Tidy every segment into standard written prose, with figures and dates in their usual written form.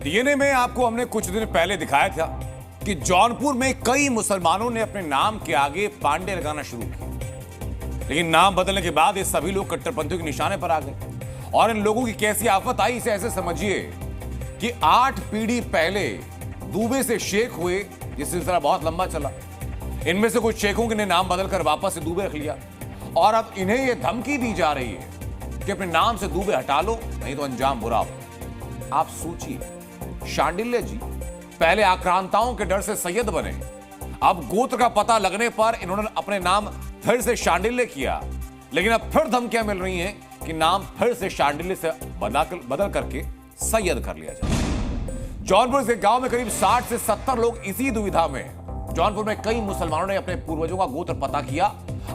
DNA में आपको हमने कुछ दिन पहले दिखाया था कि जौनपुर में कई मुसलमानों ने अपने नाम के आगे पांडे लगाना शुरू किया, लेकिन नाम बदलने के बाद ये सभी लोग कट्टरपंथियों के निशाने पर आ गए। और इन लोगों की कैसी आफत आई, इसे ऐसे समझिए कि 8 पीढ़ी पहले दुबे से शेख हुए। ये सिलसिला बहुत लंबा चला। इनमें से कुछ शेखों ने नाम बदलकर वापस से दुबे रख लिया और अब इन्हें यह धमकी दी जा रही है कि अपने नाम से दुबे हटा लो, नहीं तो अंजाम बुरा हो। आप सोचिए, शांडिल्य जी पहले आक्रांताओं के डर से सैयद बने, अब गोत्र का पता लगने पर इन्होंने अपने नाम फिर से शांडिल्य किया, लेकिन अब फिर धमकियां मिल रही हैं कि नाम फिर से शांडिल्य से बदल करके सैयद कर लिया जाए। जौनपुर के गांव में करीब 60 से 70 लोग इसी दुविधा में हैं। जौनपुर में कई मुसलमानों ने अपने पूर्वजों का गोत्र पता किया,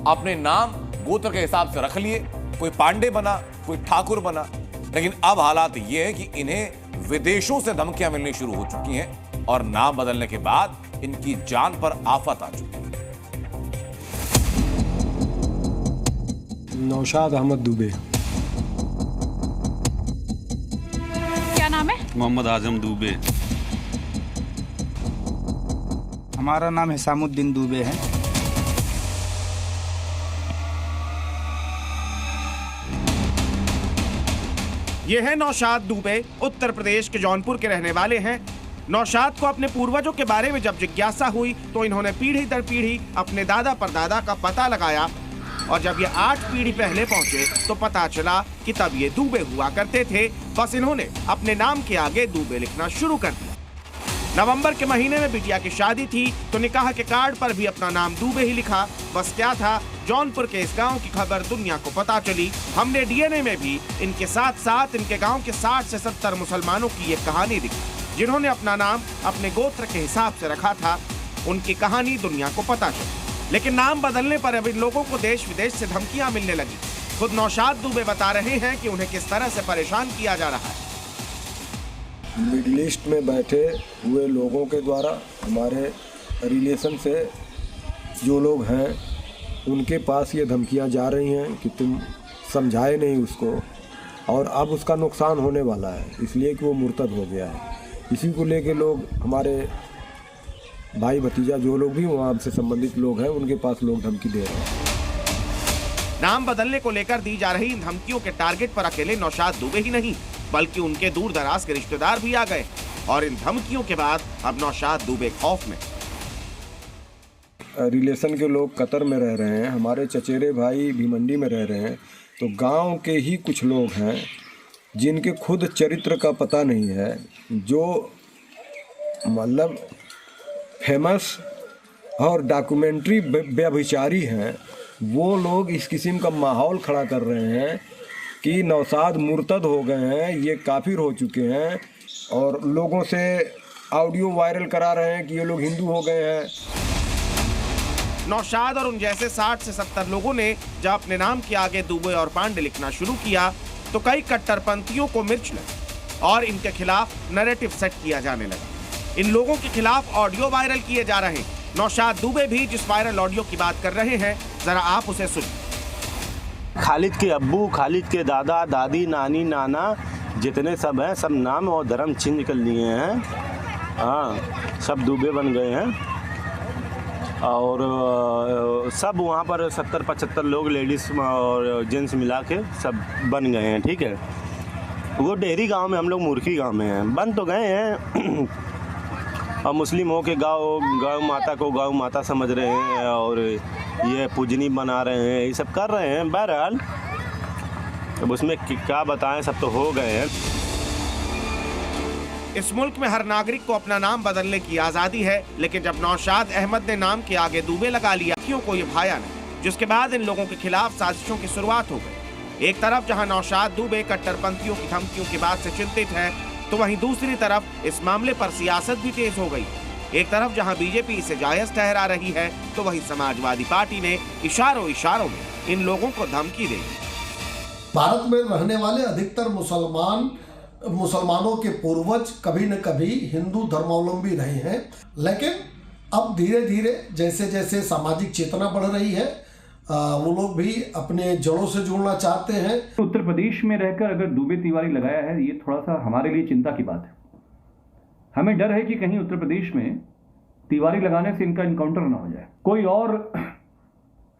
अपने नाम गोत्र के हिसाब से रख लिए। कोई पांडे बना, कोई ठाकुर बना, लेकिन अब हालात ये है कि इन्हें विदेशों से धमकियां मिलनी शुरू हो चुकी हैं और नाम बदलने के बाद इनकी जान पर आफत आ चुकी है। नौशाद अहमद दुबे। क्या नाम है? मोहम्मद आजम दुबे। हमारा नाम हिसामुद्दीन दुबे है। ये है नौशाद दुबे, उत्तर प्रदेश के जौनपुर के रहने वाले हैं। नौशाद को अपने पूर्वजों के बारे में जब जिज्ञासा हुई तो इन्होंने पीढ़ी दर पीढ़ी अपने दादा परदादा का पता लगाया और जब ये 8 पीढ़ी पहले पहुंचे तो पता चला कि तब ये दुबे हुआ करते थे। बस इन्होंने अपने नाम के आगे दुबे लिखना शुरू कर दिया। नवंबर के महीने में बिटिया की शादी थी तो निकाह के कार्ड पर भी अपना नाम दुबे ही लिखा। बस क्या था, जौनपुर के इस गांव की खबर दुनिया को पता चली। हमने डीएनए में भी इनके साथ साथ इनके गांव के 60 से 70 मुसलमानों की एक कहानी दिखी, जिन्होंने अपना नाम अपने गोत्र के हिसाब से रखा था। उनकी कहानी दुनिया को पता चली, लेकिन नाम बदलने पर अब इन लोगों को देश विदेश से धमकियां मिलने लगी। खुद नौशाद दुबे बता रहे हैं कि उन्हें किस तरह से परेशान किया जा रहा है। मिडिल ईस्ट में बैठे हुए लोगों के द्वारा, हमारे रिलेशन से जो लोग हैं उनके पास ये धमकियां जा रही हैं कि तुम समझाए नहीं उसको और अब उसका नुकसान होने वाला है, इसलिए कि वो मुर्तद हो गया है। इसी को लेके लोग, हमारे भाई भतीजा जो लोग भी वहाँ से संबंधित लोग हैं, उनके पास लोग धमकी दे रहे हैं। नाम बदलने को लेकर दी जा रही इन धमकियों के टारगेट पर अकेले नौशाद दुबे ही नहीं, बल्कि उनके दूर दराज के रिश्तेदार भी आ गए और इन धमकियों के बाद अब नौशाद दुबे खौफ में। रिलेशन के लोग कतर में रह रहे हैं, हमारे चचेरे भाई भिमंडी में रह रहे हैं, तो गांव के ही कुछ लोग हैं जिनके खुद चरित्र का पता नहीं है, जो मतलब फेमस और डॉक्यूमेंट्री व्यभिचारी हैं, वो लोग इस किस्म का माहौल खड़ा कर रहे हैं कि नौशाद मुर्तद हो गए हैं, ये काफिर हो चुके हैं और लोगों से ऑडियो वायरल करा रहे हैं कि ये लोग हिंदू हो गए हैं। नौशाद और उन जैसे 60 से 70 लोगों ने जब अपने नाम के आगे दुबे और पांडे लिखना शुरू किया तो कई कट्टरपंथियों को मिर्च लगी और इनके खिलाफ नैरेटिव सेट किया जाने लगा। इन लोगों के खिलाफ ऑडियो वायरल किए जा रहे हैं। नौशाद दुबे भी जिस वायरल ऑडियो की बात कर रहे हैं, जरा आप उसे सुनिए। खालिद के अब्बू, खालिद के दादा दादी, नानी नाना जितने सब हैं, सब नाम और धर्म चेंज कर लिए हैं। हाँ, सब दुबे बन गए हैं और सब वहाँ पर 70-75 लोग लेडीज़ और जेंट्स मिला के सब बन गए हैं। ठीक है, वो डेहरी गांव में, हम लोग मुर्खी गांव में हैं, बन तो गए हैं और मुस्लिम हो के गौ माता को गौ माता समझ रहे हैं और ये पूजनी बना रहे हैं, ये सब कर रहे हैं। बहरहाल अब उसमें क्या बताएं, सब तो हो गए हैं। इस मुल्क में हर नागरिक को अपना नाम बदलने की आजादी है, लेकिन जब नौशाद अहमद ने नाम के आगे दुबे लगा लिया, क्यों को ये भाया नहीं, जिसके बाद इन लोगों के खिलाफ साजिशों की शुरुआत हो गई। एक तरफ जहां नौशाद दुबे कट्टरपंथियों की धमकियों की बात से चिंतित है, तो वहीं दूसरी तरफ इस मामले पर सियासत भी तेज हो गई। एक तरफ जहां बीजेपी इसे जायज ठहरा रही है, तो वहीं समाजवादी पार्टी ने इशारों में इन लोगों को धमकी दी। भारत में रहने वाले अधिकतर मुसलमानों के पूर्वज कभी न कभी हिंदू धर्मावलंबी रहे हैं, लेकिन अब धीरे धीरे जैसे जैसे सामाजिक चेतना बढ़ रही है, वो लोग भी अपने जड़ों से जुड़ना चाहते हैं। उत्तर प्रदेश में रहकर अगर दुबे तिवारी लगाया है, ये थोड़ा सा हमारे लिए चिंता की बात है। हमें डर है कि कहीं उत्तर प्रदेश में तिवारी लगाने से इनका इनकाउंटर ना हो जाए। कोई और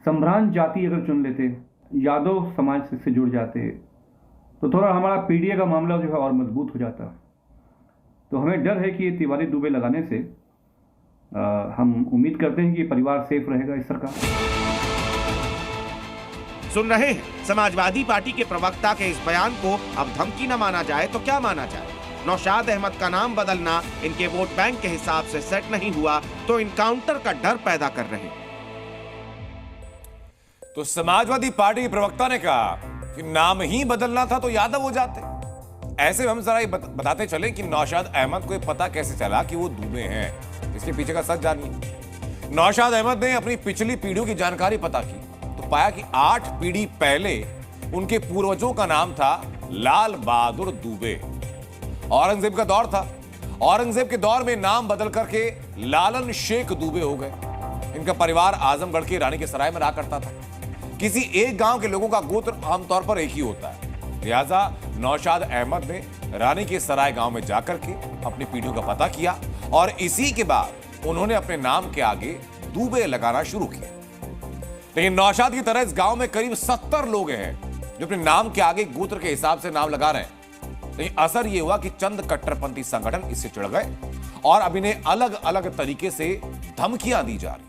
संभ्रांत जाति अगर चुन लेते, यादव समाज से जुड़ जाते, तो थोड़ा हमारा पीडीए का मामला जो है और मजबूत हो जाता। तो हमें डर है कि ये तिवारी दुबे लगाने से हम उम्मीद करते हैं कि परिवार सेफ रहेगा इस सरकार। सुन रहे हैं समाजवादी पार्टी के प्रवक्ता के इस बयान को अब धमकी न माना जाए तो क्या माना जाए। नौशाद अहमद का नाम बदलना इनके वोट बैंक के हिसाब से सेट नहीं हुआ तो इनकाउंटर का डर पैदा कर रहे हैं। तो समाजवादी पार्टी के प्रवक्ता ने कहा कि नाम ही बदलना था तो यादव हो जाते। ऐसे हम जरा बताते चले कि नौशाद अहमद को पता कैसे चला कि वो दुबे हैं। इसके पीछे का सच जानिए। नौशाद अहमद ने अपनी पिछली पीढ़ियों की जानकारी पता की तो पाया कि 8 पीढ़ी पहले उनके पूर्वजों का नाम था लाल बहादुर दुबे। औरंगजेब का दौर था। औरंगजेब के दौर में नाम बदल करके लालन शेख दुबे हो गए। इनका परिवार आजमगढ़ के रानी के सराय में रहा करता था। किसी एक गांव के लोगों का गोत्र आमतौर पर एक ही होता है, लिहाजा नौशाद अहमद ने रानी के सराय गांव में जाकर के अपनी पीढ़ियों का पता किया और इसी के बाद उन्होंने अपने नाम के आगे दुबे लगाना शुरू किया। लेकिन नौशाद की तरह इस गांव में करीब 70 लोग हैं जो अपने नाम के आगे गोत्र के हिसाब से नाम लगा रहे हैं। लेकिन असर यह हुआ कि चंद कट्टरपंथी संगठन इससे चिढ़ गए और अब इन्हें अलग अलग तरीके से धमकियां दी जा रही।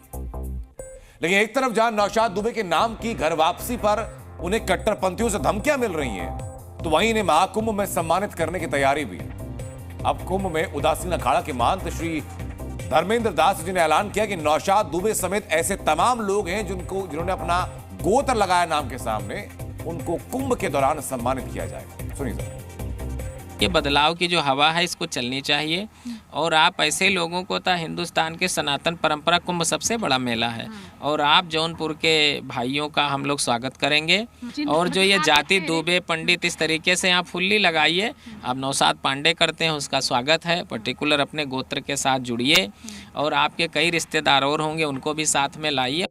लेकिन एक तरफ जहां नौशाद दुबे के नाम की घर वापसी पर उन्हें कट्टरपंथियों से धमकियां मिल रही हैं, तो वहीं इन्हें महाकुंभ में सम्मानित करने की तैयारी भी। अब कुंभ में उदासीन अखाड़ा के महंत श्री धर्मेंद्र दास जी ने ऐलान किया कि नौशाद दुबे समेत ऐसे तमाम लोग हैं जिन्होंने अपना गोत्र लगाया नाम के सामने, उनको कुंभ के दौरान सम्मानित किया जाएगा। सुनिए जरा। ये बदलाव की जो हवा है इसको चलनी चाहिए और आप ऐसे लोगों को था हिंदुस्तान के सनातन परंपरा कुंभ सबसे बड़ा मेला है और आप जौनपुर के भाइयों का हम लोग स्वागत करेंगे। और जो ये जाति दुबे पंडित इस तरीके से आप फुल्ली लगाइए, आप नौशाद पांडे करते हैं उसका स्वागत है। पर्टिकुलर अपने गोत्र के साथ जुड़िए और आपके कई रिश्तेदार और होंगे उनको भी साथ में लाइए।